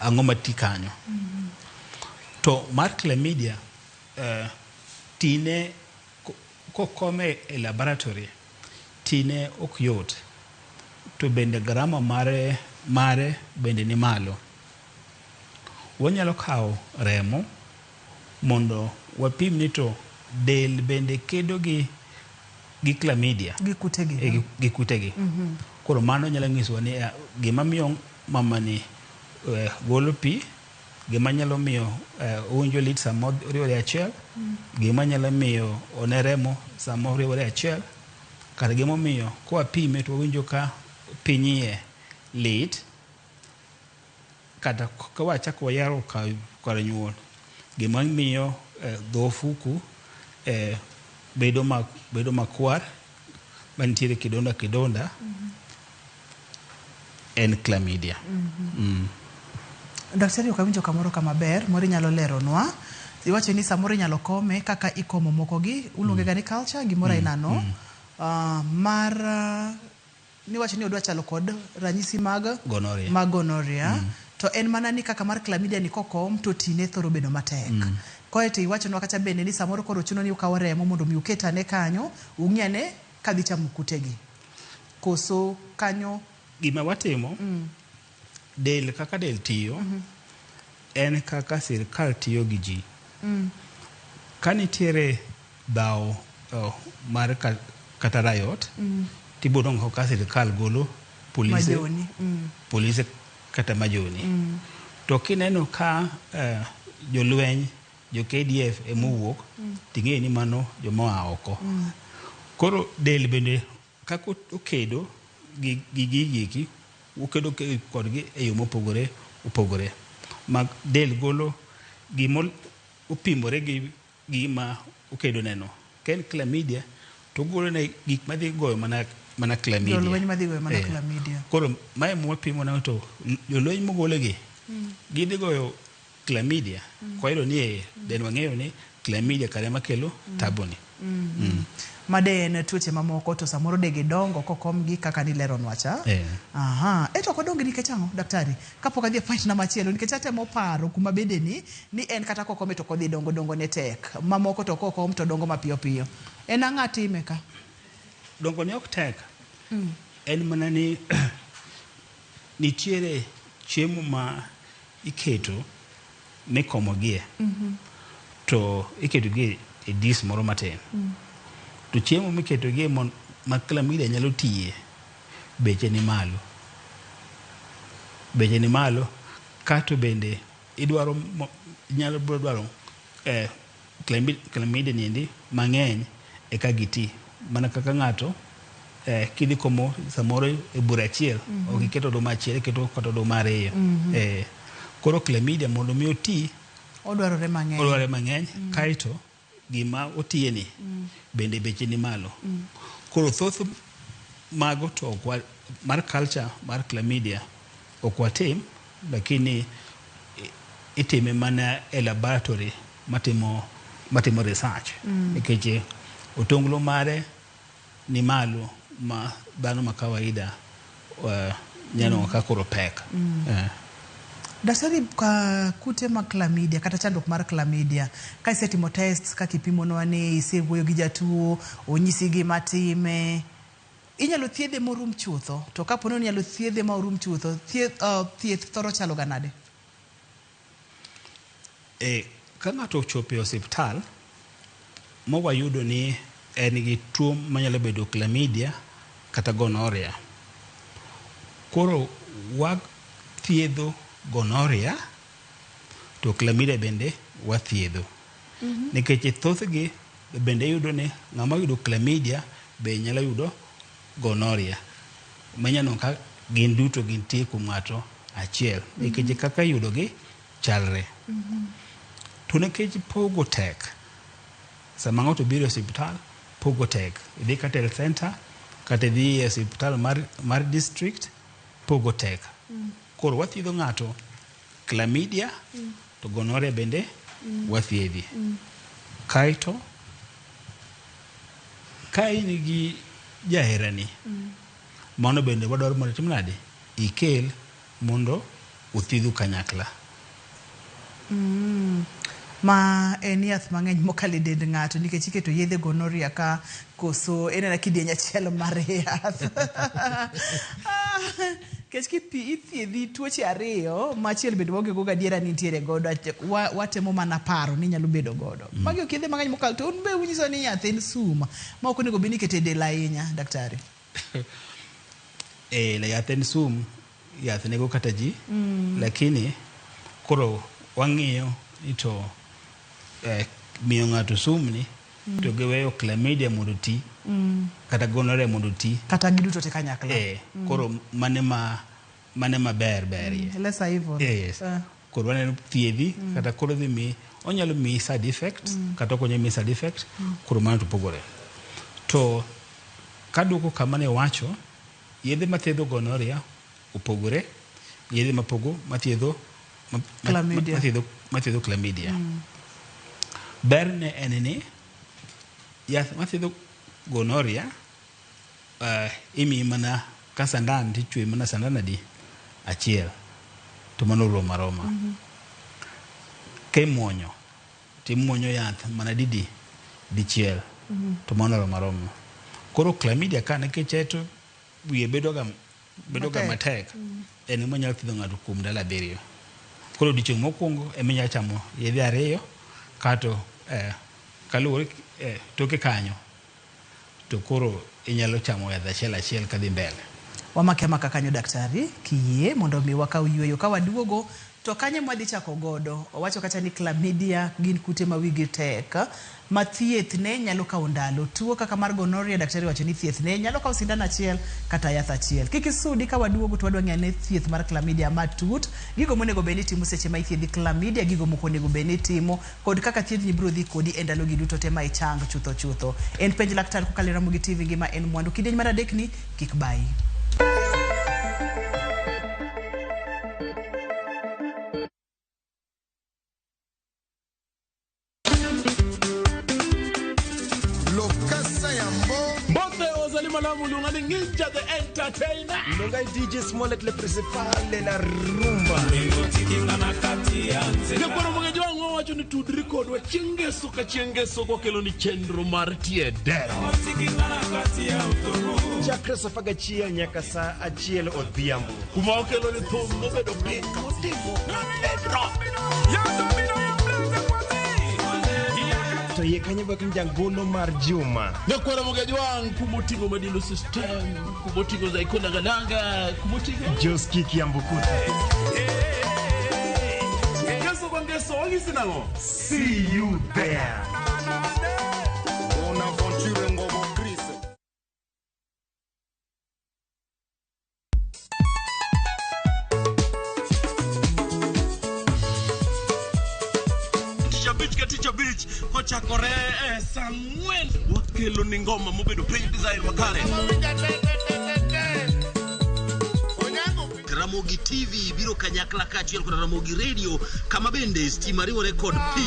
ang'o mati kanyo. To mar Chlamydia, tine kokome e laboratory, tine ok yot, to bende garama mare bende ni malo. Wanyalo kawo remo mondo wapim ni to del bende kedo gi Chlamydia, gi kutegi. Koro mano nyalo nyisowa ni gima miyo mamani golo pi, gima nyalo miyo owinjo lit sama oriwore achiel, gima nyalo miyo one remo sama oriwore achiel, kata gima miyo kwa pime to owinjo ka pinyie lit, kata ka wachako wayaro kar nyuol, gima miyo dhofuku bedo makwar, manitiere kidonda, en Chlamydia. Daktari, okawinjo kamoro kama ber, moro inyalo leronwa. Iwacho ni samoro inyalo kome kaka ikomo mokogi, uluonge ga ni culture, gimoro ainano. Niwacho ni odwa chalo kod ranyisi mag gonorrhea. To en mana ni kaka mar Chlamydia ni kokom to tine thoro bedo matek. Koeto iwacho nwa kacha bende ni samoro koro chuno ni ukawo remo mondo mi uketane kanyo, ung'iane kadhi chamo kutegi. Koso kanyo gima watimo, kaka del tiyo, en kaka sirkal tiyo gi ji. Ka nitiere dhaw mar kata riot, tibodong' kaka sirkal golo polise kata majoni. To kineno ka jolweny, jo KDF emowuok, ting'e ni mano jomoa oko. Koro del bende kaka okedo gi gigi, ukedo kodgi e yo mopogore opogore. Mag del golo gima upimore gi gima ukedo neno. Ken Chlamydia, to golo ne gik madhi goyo mana Chlamydia. Jolweny madhi goyo mana Chlamydia. Koro mae mwapimo na to jolweny mogolegi, gidhi goyo Chlamydia, kwa hilo ni den wang'eyo ni Chlamydia kare makelo taboni. Made tuoche mamoko to samoro dege dongo kokomgi kaka ni lero nwacha. Aha, eto kodongi nikech ang'o daktari? Kapok adhi e point na machielo nikech atemo paro kuma bede ni en kata kokome to kodhi dongo ne tek. Mamoko to kokom to dongo mapiyo piyo. En ang'a time ka? Dongo ne ok tek. En mana ni nitiere chiemo ma iketo mikomogie. To iketo gi e dis moro matin. To chiemo miketo gi ma Chlamydia nyalo tiye beche ni malo. Beche ni malo kato bende idwaro nyalo dwaro Chlamydia niendi mang'eny eka giti. Mana kaka ng'ato kidhi komo samoro e bura achiel ok iketo oduma achiel, iketo kata oduma ariyo. Koro Chlamydia mondo mi oti odwarore mang'eny kaito gima otiye ni bende beche ni malo. Koro thoth mago to mar culture mar Chlamydia ok watim, lakini itime mana e laboratory matimo research. Nikech otonglo mare ni malo ma dhano ma kawaida nyano kakoro pek. Daktari, kute ma Chlamydia kata chandruok mar Chlamydia ka isetimo tests ka kipimonwa ni isewuoyo gi jatuo onyisi gima time, inyalo thiedhe morum chutho? To kapo ni inyalo thiedhe ma orum chutho, thieth thoro chalo ga nade? Ka ng'ato ochopo e osiptal mowayudo ni en gi tuo manyalo bedo Chlamydia kata gonorrhea, koro wathiedho gonorrhea to Chlamydia bende wathiedho. Nikech thothgi bende yudo ni ng'ama yudo Chlamydia be nyalo yudo gonorrhea. Manyano ka gin duto gintie kuom ng'ato achiel. Nikech kaka yudo gi chalre. To nikech pogo tek, sama ng'ato biro e osiptal pogo tek. Idhi kata health center kata idhi e osiptal mar district pogo tek. Koro wathiedho ng'ato Chlamydia to gonorrhea bende wathiedhi. Kaito ka in gi jaherani mano bende wadwaro mondo tim nade ikel mondo uthiedhu kanyakla. Ma en yath mang'eny mokalo e dend ng'ato nikech iketo yedhe gonorrhea ka koso en ana kidieny achiel mar yath. Kech ithiedhi tuoche ariyo machiel bende waonge go gadiera ni nitiere godo, watemo mana paro ni nyalo bedo godo. Magi okidhe mang'eny mokalo to un be unyiso ni yath en sum ma ok onego bed ni ikete del ahinya, daktari? Yath en sum, yath nego kata ji, lakini koro wang'iyo ni to miyo ng'ato sumni to giweyo Chlamydia mondo ti kata gonorrhea mondo ti kata giduto te kanyakla. Koro mane ma ber lesser evil. Koro waneno thiedhi kata koro dhi mi onyalo mi side effect kata ok onyalo mi side effect. Koro mano to pogore. To kaduoko kama ne wacho, yedhe mathiedho gonorrhea opogore, yedhe mathiedho Chlamydia. Berne en ni yath mathiedho gonorrhea imi mana ka sandan tichwe mana sandan adi achiel to mano roma. Kemuonyo timuonyo yath mana dichiel to mano roma. Koro Chlamydia ka nikech eto wiye bedo ga matek, en manyalo thiedho ng'ato kuom ndalo 7. Koro odiochieng' mokwongo eminyalo chamo yedhe 2 kato kaluwore toke kanyo to koro inyalo chamo yath achiel kadhi mbele. Wamake maka kanyo daktari kiyie mondo mi wakau yweyo ka waduogo to kanye mwadhi chako godo. Owacho kata ni Chlamydia gin kute ma wigi tek ma thieth ne nyalo kawo ndalo. Tuo kaka mar gonorrhea daktari wacho ni thieth ne nyalo kawo sindan achiel kata yath achiel. Kikisudi ka waduogo to wadwa ng'eyo ne thieth mar Chlamydia matut, gigo monego bed ni timo seche ma ithiedhi Chlamydia, gigo moko onego bed ni timo kod kaka thiedhni biro dhi kodi e ndalo gi duto te ma ichang chutho. En penj laktar kokalo e RamogiTV ngima en mwandu. Kidieny mar adek ni kik bayi. Lokasa ya Salamu lungani Ninja the Entertainer. Lungai DJ Smollett le principal de la rumba. Kwa Ramogi wangu wacho ni tud record wa chengeso kwa kelo ni chendro martie dero. Chakra safaga chia nyakasa achiel odhiambo. Kuma okelo ni thumbo bedo pink motivo edro. To ye kanye bakin jangolo mar Juma. Kwa Ramogi wangu kumotivo madilu system, kumotivo za ikona galanga, kumotivo Jos Kiki Ambukute. See you there. Teacher Beach, kocha kore Samuel. Wakelo ni ngoma mobedo pay design makare. RamogiTV biro kanyakla kachiel kod Ramogi Radio kama bende stima riwo record P.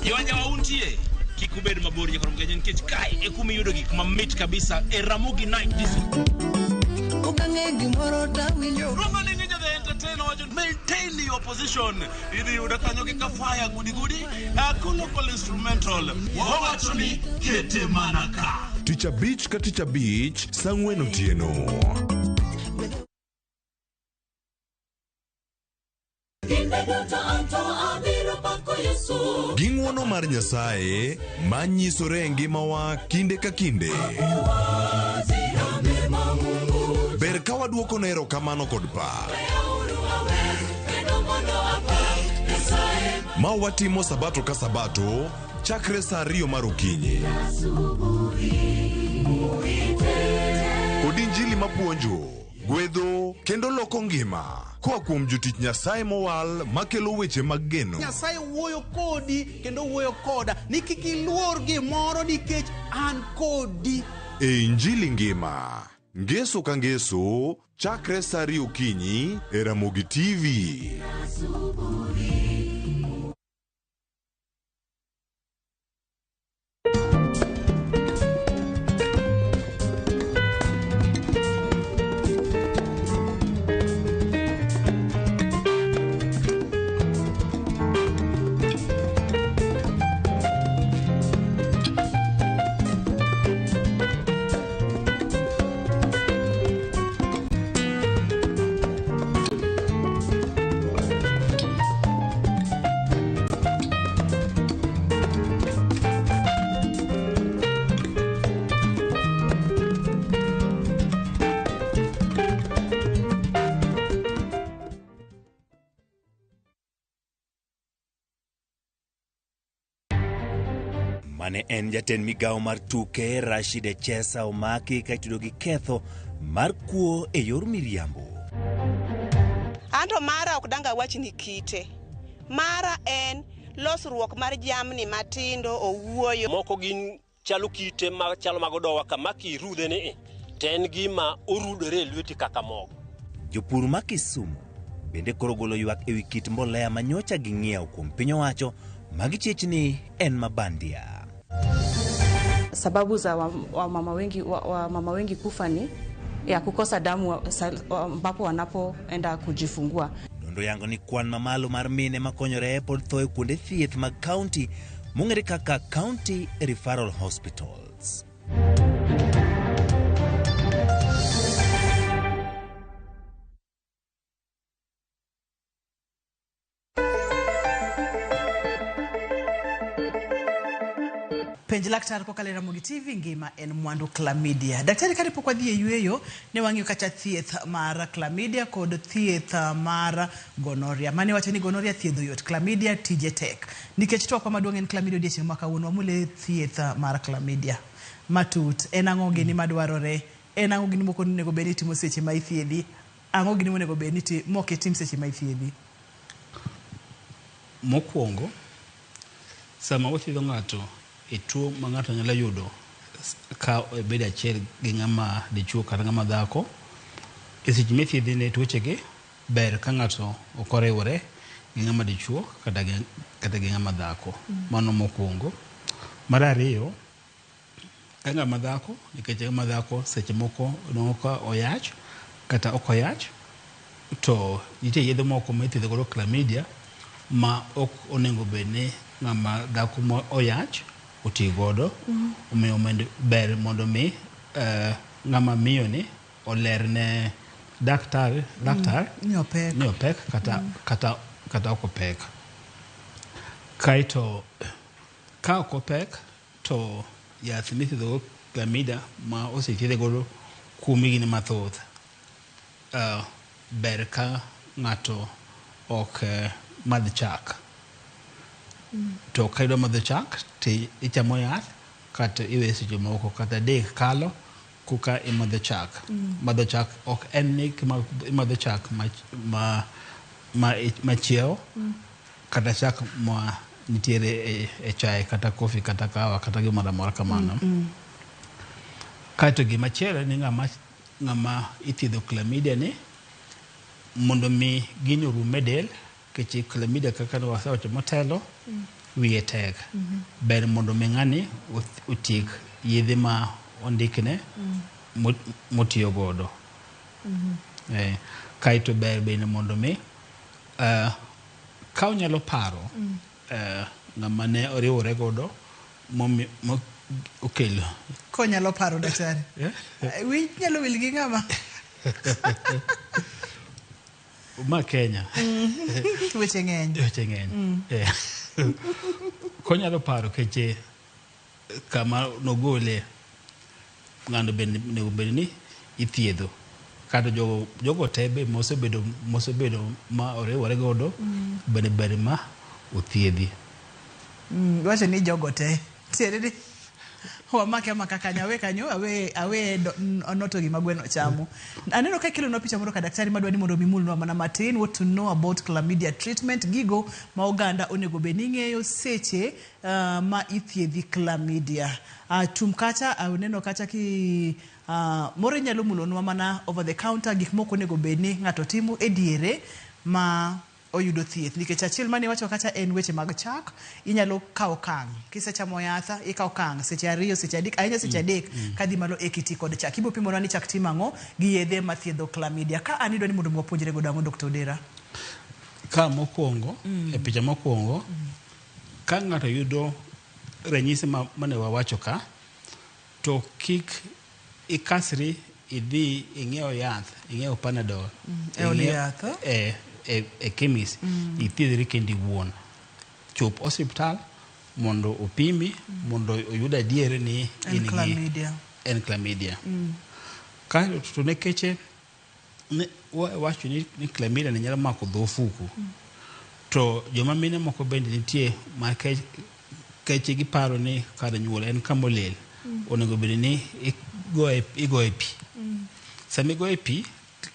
Yawanja wauntie kikubed mabori kwa Ramogi nkech kai ekumi yudo gik mamit kabisa Ramogi Night this. Rumba ni Ninja the Entertainer wajo maintain your position. Ili udakanyo kika fire gudi local instrumental. Wawachoni kete manaka. Teacher Beach ka Teacher Beach sangweno tieno. Gingwono mar Nyasaye manyisore ngimawa kinde ka kinde. Ber ka waduoko ne erokamano kod pak. Ma watimo sabato ka sabato chakre saa 2 mar okinyi. Kod injili mapuonjo, gwedho kendo loko ngima. Koa kuom jotich Nyasaye mowal makelo weche mag geno. Nyasaye wuoyo kodi kendo wuoyo koda ni kik iluor gimoro nikech an kodi. E injili ngima, ngeso ka ngeso, chakre saa 2 okinyi e RamogiTV. Mane en jatend migawo mar tuke Rashid Chesa omaki ka itudo gi ketho mar kuo e yor miriambo. Anto mara ok danga wach ni kite. Mara en losruok mar jamni matindo owuoyo. Moko gin chalo kite ma chalo magodowa kama kirudhe ni ten gima orudore lweti kaka mogo. Jopur ma Kisumu bende koro golo ywak ewi kit mbolea manyocha ging'iewo kuom piny owacho magichich ni en mabandia. Sababu za mama wengi kufa ni ya kukosa damu ambapo wanapoenda kujifungua. Dondo yango ni kwan mamalo mar mine makonyore pod thoe kuonde thieth mag county mong'ere kaka County Referral Hospitals. Penj laktar kokale RamogiTV ngima en mwandu Chlamydia. Daktari kadipo kwa dhie yueyo ne wang'yo kacha thieth mar Chlamydia kod thieth mar gonorrhea. Mane wacho ni gonorrhea thiedho yot, Chlamydia tije tek. Nikech to kwa maduong' en Chlamydia odiochieng' ma kawuono wamule thieth mar Chlamydia. Matut en ang'o gini madwarore, en ang'o gini moko nego bed ni timo seche ma ithiedhi, ang'o gini monego bed ni mok itim seche ma ithiedhi. Mokwongo sama wathiedho ng'ato e tuo ma ng'ato nyalo yudo ka bedo achiel gi ng'ama dichuo kata ng'ama dhako, e seche mithiedhi ne tuochegi ber ka ng'ato ok oriwore gi ng'ama dichuo kata gi ng'ama dhako. Mano mokwongo. Mar ariyo, Ka ng'ama dhako nikech ng'ama dhako seche moko ka oyach kata ok oyach to nitie yedhe moko ma ithiedho godo chlamydia ma ok onego bed ni ng'ama dhako ma oyach oti godo. Omiyo ber mondo mi ng'ama miyo ni oler ne daktar ni opek kata ok opek. Kaito ka ok opek to yath mithiedho chlamydia ma osethiedhe godo kuom higni mathoth ber ka ng'ato ok madh chak. To ka idwa madho chak to ichamo yath kata iwe seche moko kata adek kalo kuka imadho chak. Madho chak ok en ni imadho chak ma chiewo kata chak ma nitiere e chai kata kofi kata kawa kata gimoro amora kamano. Kaito gimachielo ni ng'ama ithiedho chlamydia ni mondo mi gini orum e del nikech chlamydia kaka wasewacho motelo wiye tek. Ber mondo mi ng'ani otiek yedhe ma ondikne motiyo godo. Kaito ber bende mondo mi ka onyalo paro ng'ama ne oriwore godo okelo. Konyalo paro daktari. Wi nyalo wil gi ng'ama ma Kenya. Weche ng'eny. Konyalo paro keche kama nogole ng'ano bende nego bed ni ithiedho. Kata jogo te be mosebedo ma oriwore godo bende ber ma othiedhi. Wacho ni jogo te tiere wamake amaka kanyo awe onoto gima gweno chamo. Aneno ka kilo no picha moro ka daktari madwa ni mondo mimulnwa mana matin what to know about chlamydia treatment gigo ma oganda onego bed ni ng'eyo seche ma ithiedhi chlamydia. Tum kacha aneno kacha ki moro nyalo mulonwa mana over the counter gik moko onego bed ni ng'ato timo e diere ma oyudo thieth nikech achiel mane wacho kata en weche mag chak inyalo kawo kang kisechamo yatha ikawo kang seche 2 seche 3 ahinya seche 3 kadhi malo ekiti kod chak ibo pimo ni chak timango gi yedhe mathiedho chlamydia ka anidwa ni mondo mwapuonjre godo ang'o Dr. Odera. Ka mokwongo e picha mokwongo ka ng'ato yudo ranyisi mane wawacho ka to kik ikasri idhi ing'iewo yath ing'iewo Panadol e kemis ithiedhri kendi wuon. Chop osiptal mondo opimi mondo oyud adier ni en chlamydia. Ka to nekeche wacho ni chlamydia nyalo mako dhofuku to joma mine moko bende nitie ma keche giparo ni kar nyuol en kamolel onego bed ni igoye pi. Sami goye pi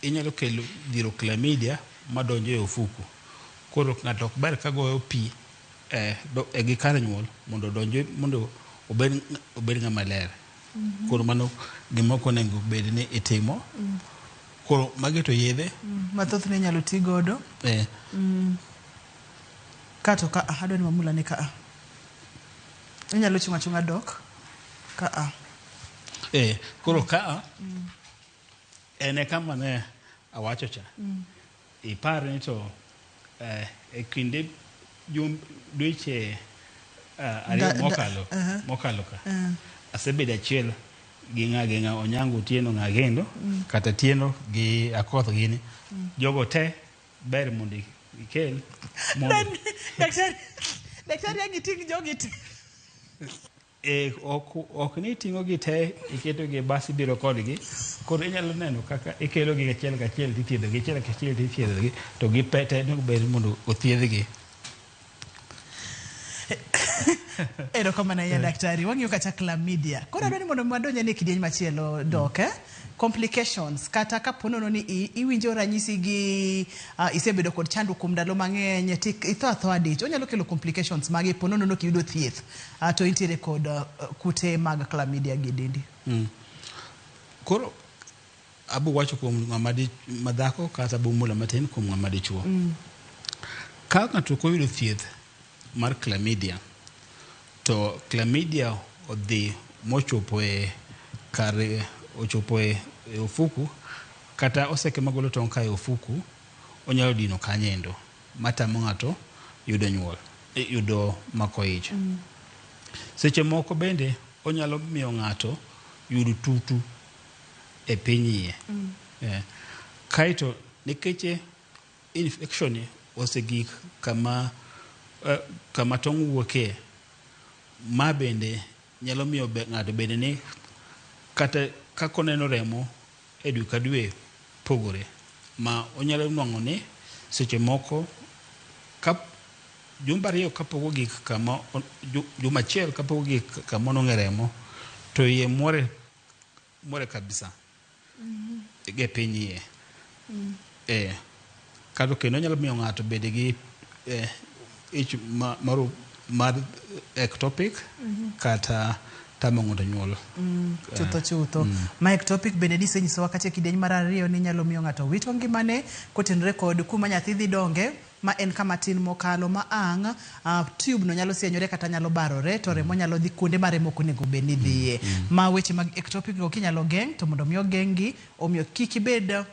inyalo kelo dhiro chlamydia madonjo e ofuku. Koro ng'ato ok ber ka goyo pi gi kar nyuol mondo donjo mondo obed ng'ama ler. Koro mano gimoko onego bed ni itimo. Koro magi to yedhe mathoth ne nyalo ti godo. Kato ka adwa ni mamula ne ka inyalo chunga dok ka koro ka ene kama ne awacho cha. Ipar ni to e kinde dweche ariyo mokalo ka asebedo achiel gi ng'a Onyango Tieno ng'agendo kata Tieno gi Akoth gini jogo te ber mondo ikel daktari agiting jogi te ok ni ting'o gi te iketo gi basi biro kodgi. Koro inyalo neno kaka ikelo gi achiel kachiel tithiedho gi achiel kachiel tithiedho gi to gi pete no ber mondo othiedhgi. Erokamano ya daktari wang'iyo kata chlamydia. Koro adwani mondo madonje ne kidieny machielo dok complications kata kaponono ni iwinjo ranyisi gi isebedo kod chandu kuom ndalo mang'eny itho athoa dich onyalo kelo complications magi ponono no kiyudo thieth to intiere kod kute mag chlamydia gi dendi. Koro abu wacho kuom ng'ama madhako kata abu mula matin kuom ng'ama dichuo. Ka ng'ato ko yudo thieth mar chlamydia to chlamydia odhi mochopo e kare ochopo e ofuku kata oseke magolo tong' ka e ofuku onyalo dino kanyendo matamo ng'ato yudo nyuol yudo mako ich. Seche moko bende onyalo miyo ng'ato yudo tutu e pinyie. Kaito nikech infection osegik kama tong' wuoke, ma bende nyalo miyo ng'ato bende ni kata kako neno remo e dwe ka dwe pogore, ma onyalo nwang'o ni seche moko jumba ariyo kapok ogik kama juma achiel kapok ogik kama onong'e remo to iye muore kabisa ge piny iye. Kata kendo nyalo miyo ng'ato bed gi ich mar ectopic kata tamo ng'ato nyuol. Chutho. Ma ectopic bende nisenyisowa kata kidieny mar ariyo ni nyalo miyo ng'ato wito ngimane kotenore kod kuma nyathi dhi donge ma en kama tin mokalo ma ang' tube no nyalo sienyore kata nyalo barore to remo nyalo dhi kuonde ma remo onego bed ni dhiye. Ma weche mag ectopic go kinyalo geng' to mondo mi ogeng'gi omiyo kik ibed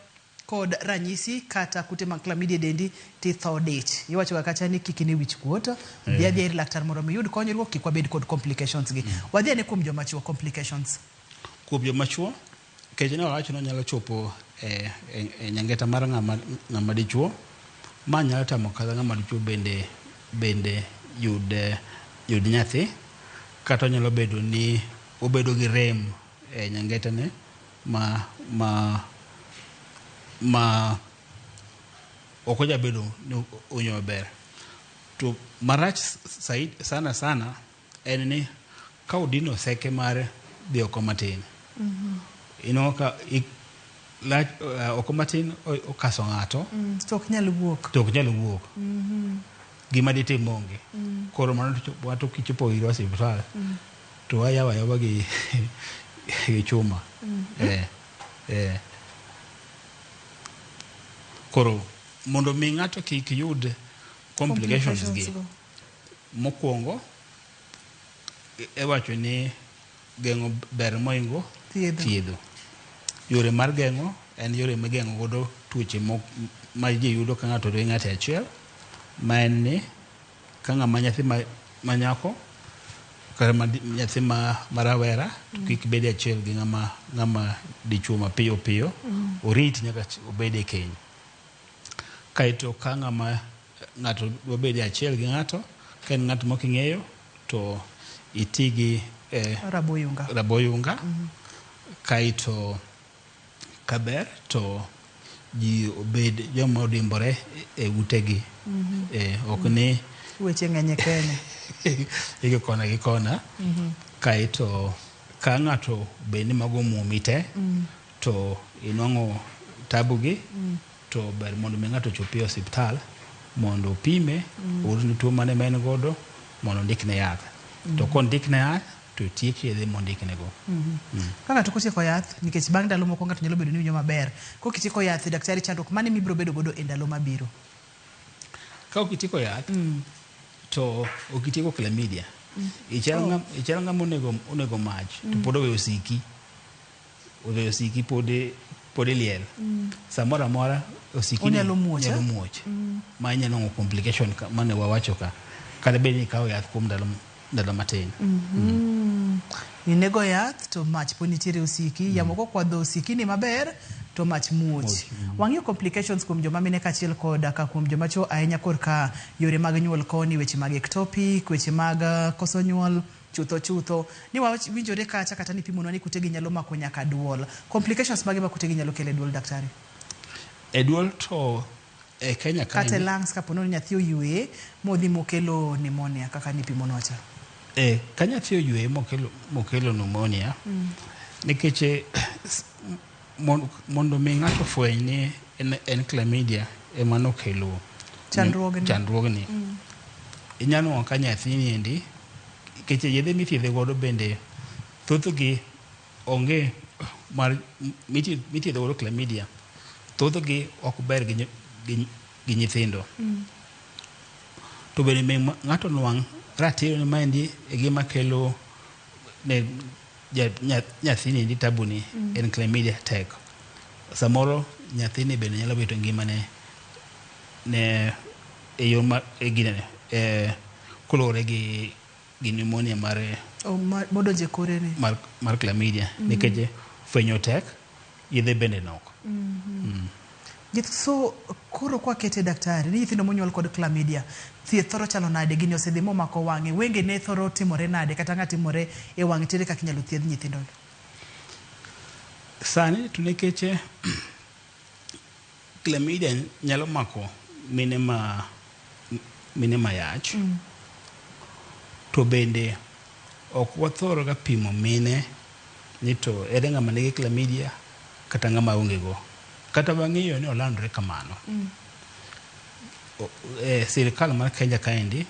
kod ranyisi kata kute mag chlamydia dendi ti tho dich. Iwacho kata ni kik ni wich kuot, dhi adhi ir laktar mondo mi yud konyruok kik wabed kod complications gi. Wadhi ane kuom joma chuo complications. Kuom joma chuo kech ne wacho no nyalo chopo e nyangeta mar ng'ama dichuo, ma nyalo tamo kata ng'ama dichuo bende yud nyathi, kata nyalo bedo ni obedo gi rem e nyangeta ne ma okoja bedo ni onyo ber. To marach sana en ni ka udino seke mar dhi oko matin. Ka oko matin okaso ng'ato to ok nyal wuok. Gima ditim onge. Koro mano wato kichopo ir osiptal to ayawa gi chuma. Koro mondo mi ng'ato kik yud complications gi, mokwongo ewacho ni geng'o ber moingo thiedho. Yore mar geng'o en yore migeng'o godo tuoche ma ji yudo ka ng'ato ri ng'ato achiel, ma en ni ka ng'ama nyathi ma nyako kata nyathi ma rawera to kik bed achiel gi ng'ama dichuo mapiyo orit nyaka obed e keny. Kaito ka ng'ato dwa bede achiel gi ng'ato, ka en ng'ato mok ing'eyo to iti gi raboyunga. Kaito kaber to ji obed joma odimbore e utegi. Ok ni weche ng'enye Kenya igi kona gi kona. Kaito ka ng'ato bed ni mago mumi te to inwang'o tabu gi to ber mondo mi ng'ato chopi e osiptal mondo opime oyud ni tuo mane ma en godo mondo ndikne yath. To kondikne yath to tiek yedhe mondikne go. Ka ng'ato kotieko yath, nikech bang' ndalo moko ng'ato nyalo bedo ni winjo maber, kokitieko yath daktari chandruok mane mibiro bedo godo e ndalo mabiro? Ka okitieko yath to okitieko chlamydia, ichal ng'ama onego mach to pod oweyo siki pod liel. Samora mora osiki onyalo muoch ma inyalo ng'o complication mane wawacho ka, kata bed ni ikawo yath kuom ndalo matin. Inego yath to mach pod nitiere osiki, yamo kokwadho osiki ni maber to mach muoch. Wang'iyo complications kuom joma mine kachiel koda ka kuom joma chuo ahinya korka yore mag nyuol koni, weche mag ectopic, weche mag koso nyuol chutho ni winjore kata ni pimonwa ni kutegi nyalo mako nyaka duol. Complications mage ma kutegi nyalo kele duol daktari? E duol to e Kenya kae kata lungs kapo ni nyathi oyue modhi mokelo pneumonia kaka ni pimonwa cha. Ka nyathi oyue mokelo pneumonia, nikech mondo mi ng'ato fweny ni en chlamydia ema nokelo chandruogni. Inyalo ng'o ka nyathi niendi, nikech yedhe mithiedhe godo bende thothgi onge mithiedho godo chlamydia, thothgi ok ber gi nyithindo. To bende ng'ato nwang' ratiro ni maendi e gima kelo nyathini ndi tabuni en chlamydia tek. Samoro nyathini bende nyalo bedo ngimane ne eyoma egine kulore gi pneumonia mare modonje kore ni mar chlamydia nikech fwenyo tek yedhe bende nok. So koro kwa kete daktari ni nyithindo monyuol kod chlamydia thieth thoro chalo nade gini osedhi momako wang'e wenge ne thoro timore nade kata ng'atimore e wang'e tere kaka inyalo thiedh nyithindo sani to nikech chlamydia nyalo mako mine ma yach to bende ok wathoro ga pimo mine ni to ere ng'ama nigi chlamydia kata ng'ama onge go kata bang'iyo ni olandore kamano. Sirikal mar Kenya kaendi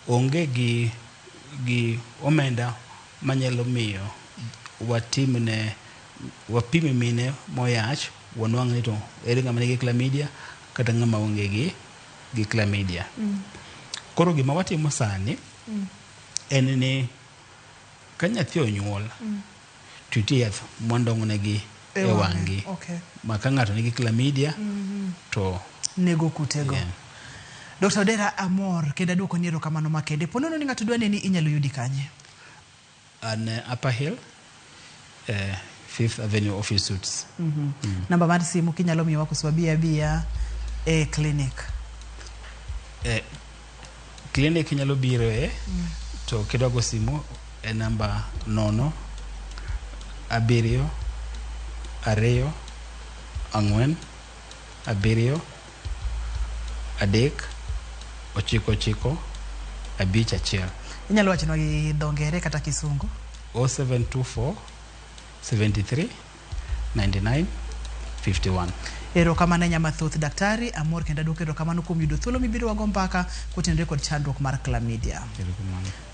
onge gi omenda manyalo miyo wapime mine moyach wanwang' ni to ere ng'ama nigi chlamydia kata ng'ama onge gi chlamydia. Koro gima watimo sani en ni ka nyathi onyuol to nitie yath mwandong'negi e wang'gi ma ka ng'ato nigi chlamydia to nego kutego. Dr. Odera amor kenda duoko ni erokamano makende. Ponono ni ng'ato dwa neni inyalo yudi kanye? An Upper Hill 5th Avenue Office Suites. Namba mar simu kinyalo miyo wakuswa bia e clinic. Clinic nyalo biro to kidwa go simu e namba 0 7 2 4 7 3 9 5 1. Inyalo wachonwa gi dhongere kata kisungu? 0724 73 99 51. Erokamano nyama thoth daktari amor kenda duoko erokamano kuom yudo thuolo mibiro wago mbaka kotenore kod chandruok mar chlamydia.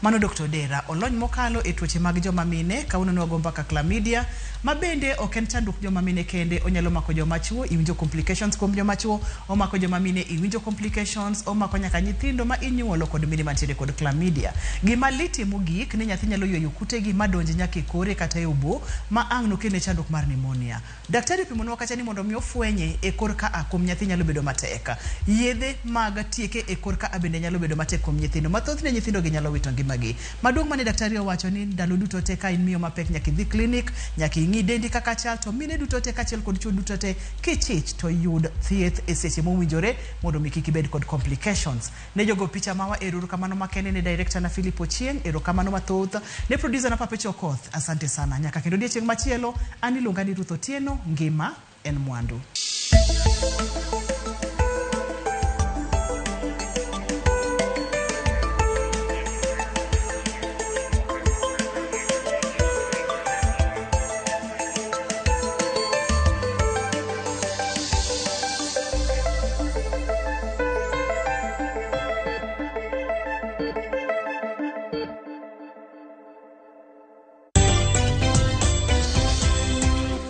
Mano Dr. Odera olony mokalo e tuoche mag joma mine ka uneno wago mbaka chlamydia ma bende ok en chandruok joma mine kende onyalo mako joma chuo iwinjo complications kuom joma chuo omako joma mine iwinjo complications omako nyaka nyithindo ma inyuolo kod mine mantiere kod chlamydia. Gima liti mogik ni nyathi nyalo yweyo kutegi madonje nyaka e kore kata e obo ma ang' nokene chandruok mar pneumonia. Daktari pimonwa kacha ni mondo mi ofwenye e korka kuom nyathi nyalo bedo matek. Yedhe mag tieke e korka bende nyalo bedo matek kuom nyithindo. Mathoth ne nyithindo gi nyalo wito ngimagi. Maduong' mane daktari owacho ni ndalo duto te ka in miyo mapek nyaka idhi clinic, nyaka ing'i dendi kaka chal to mine duto te kachiel kod chuo duto te kichich to yud thieth e seche mowinjore mondo mi kik ibed kod complications. Ne jogo picha mawa erokamano makende ne director na Philip Ochieng, erokamano mathoth ne producer na Pape Chokoth. Asante sana. Nyaka kendo odiochieng' machielo an iluonga ni Ruth Otieno, ngima en mwandu.